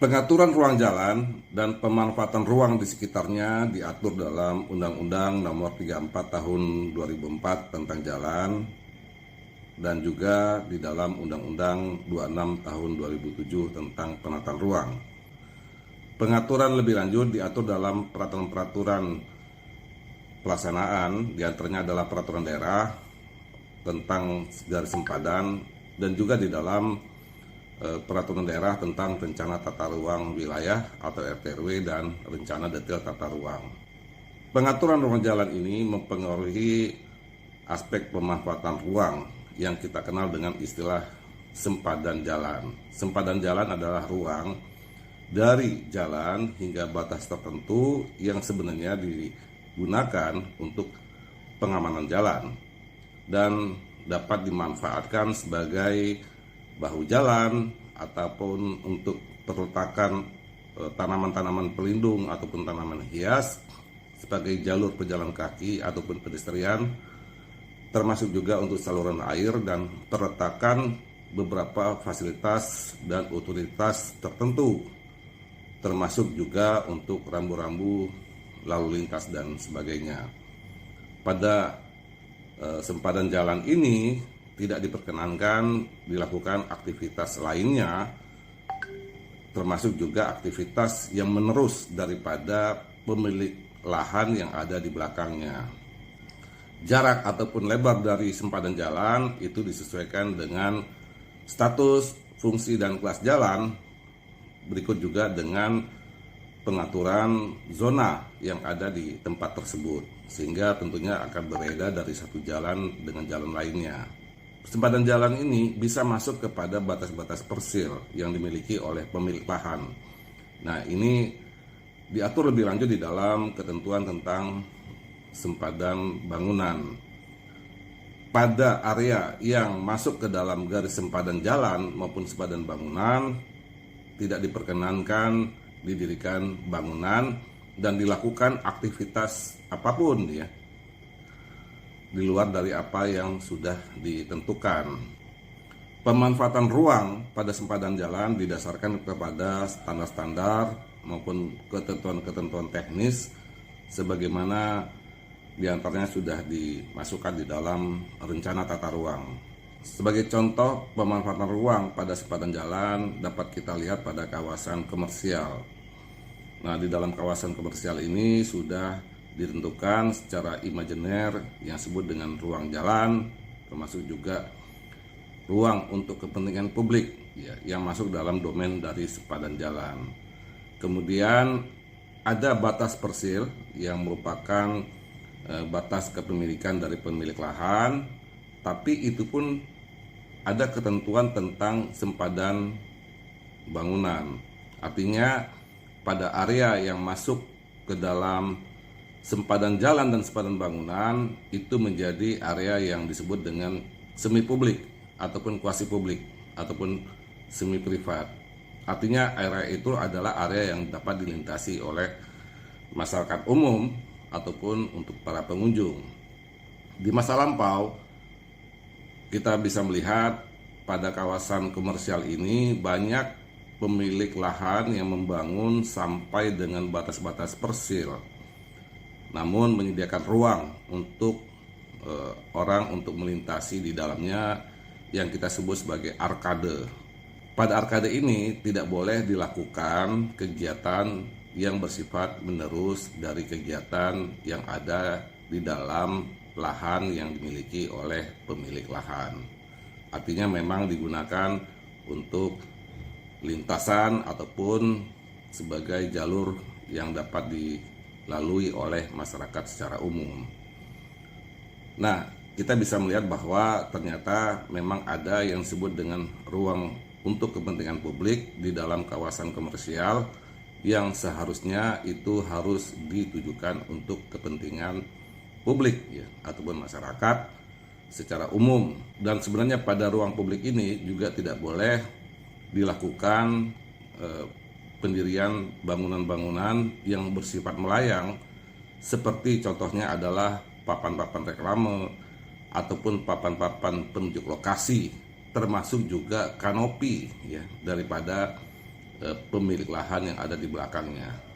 Pengaturan ruang jalan dan pemanfaatan ruang di sekitarnya diatur dalam Undang-Undang Nomor 34 Tahun 2004 tentang jalan dan juga di dalam Undang-Undang 26 Tahun 2007 tentang penataan ruang. Pengaturan lebih lanjut diatur dalam peraturan-peraturan pelaksanaan, diantaranya adalah peraturan daerah tentang garis sempadan dan juga di dalam peraturan daerah tentang rencana tata ruang wilayah atau RTRW dan rencana detail tata ruang. Pengaturan ruang jalan ini mempengaruhi aspek pemanfaatan ruang yang kita kenal dengan istilah sempadan jalan. Sempadan jalan adalah ruang dari jalan hingga batas tertentu yang sebenarnya digunakan untuk pengamanan jalan dan dapat dimanfaatkan sebagai bahu jalan ataupun untuk perletakan tanaman-tanaman pelindung ataupun tanaman hias sebagai jalur pejalan kaki ataupun pedestrian, termasuk juga untuk saluran air dan perletakan beberapa fasilitas dan utilitas tertentu, termasuk juga untuk rambu-rambu lalu lintas dan sebagainya. Pada sempadan jalan ini tidak diperkenankan dilakukan aktivitas lainnya, termasuk juga aktivitas yang menerus daripada pemilik lahan yang ada di belakangnya. Jarak ataupun lebar dari sempadan jalan itu disesuaikan dengan status, fungsi, dan kelas jalan. Berikut juga dengan pengaturan zona yang ada di tempat tersebut, sehingga tentunya akan berbeda dari satu jalan dengan jalan lainnya. Sempadan jalan ini bisa masuk kepada batas-batas parsil yang dimiliki oleh pemilik lahan. Nah, ini diatur lebih lanjut di dalam ketentuan tentang sempadan bangunan. Pada area yang masuk ke dalam garis sempadan jalan maupun sempadan bangunan, tidak diperkenankan didirikan bangunan dan dilakukan aktivitas apapun ya, di luar dari apa yang sudah ditentukan. Pemanfaatan ruang pada sempadan jalan didasarkan kepada standar-standar maupun ketentuan-ketentuan teknis sebagaimana diantaranya sudah dimasukkan di dalam rencana tata ruang. Sebagai contoh, pemanfaatan ruang pada sempadan jalan dapat kita lihat pada kawasan komersial. Nah, di dalam kawasan komersial ini sudah ditentukan secara imajiner yang disebut dengan ruang jalan, termasuk juga ruang untuk kepentingan publik ya, yang masuk dalam domain dari sempadan jalan. Kemudian ada batas parsil yang merupakan batas kepemilikan dari pemilik lahan, tapi itu pun ada ketentuan tentang sempadan bangunan. Artinya pada area yang masuk ke dalam sempadan jalan dan sempadan bangunan itu menjadi area yang disebut dengan semi publik ataupun kuasi publik ataupun semi privat. Artinya area itu adalah area yang dapat dilintasi oleh masyarakat umum ataupun untuk para pengunjung. Di masa lampau kita bisa melihat pada kawasan komersial ini banyak pemilik lahan yang membangun sampai dengan batas-batas parsil, namun menyediakan ruang untuk orang untuk melintasi di dalamnya yang kita sebut sebagai arkade. Pada arkade ini tidak boleh dilakukan kegiatan yang bersifat menerus dari kegiatan yang ada di dalam lahan yang dimiliki oleh pemilik lahan. Artinya memang digunakan untuk lintasan ataupun sebagai jalur yang dapat dilalui oleh masyarakat secara umum. Nah, kita bisa melihat bahwa ternyata memang ada yang disebut dengan ruang untuk kepentingan publik di dalam kawasan komersial yang seharusnya itu harus ditujukan untuk kepentingan publik ya, ataupun masyarakat secara umum. Dan sebenarnya pada ruang publik ini juga tidak boleh dilakukan pendirian bangunan-bangunan yang bersifat melayang, seperti contohnya adalah papan-papan reklame ataupun papan-papan penunjuk lokasi, termasuk juga kanopi ya, daripada pemilik lahan yang ada di belakangnya.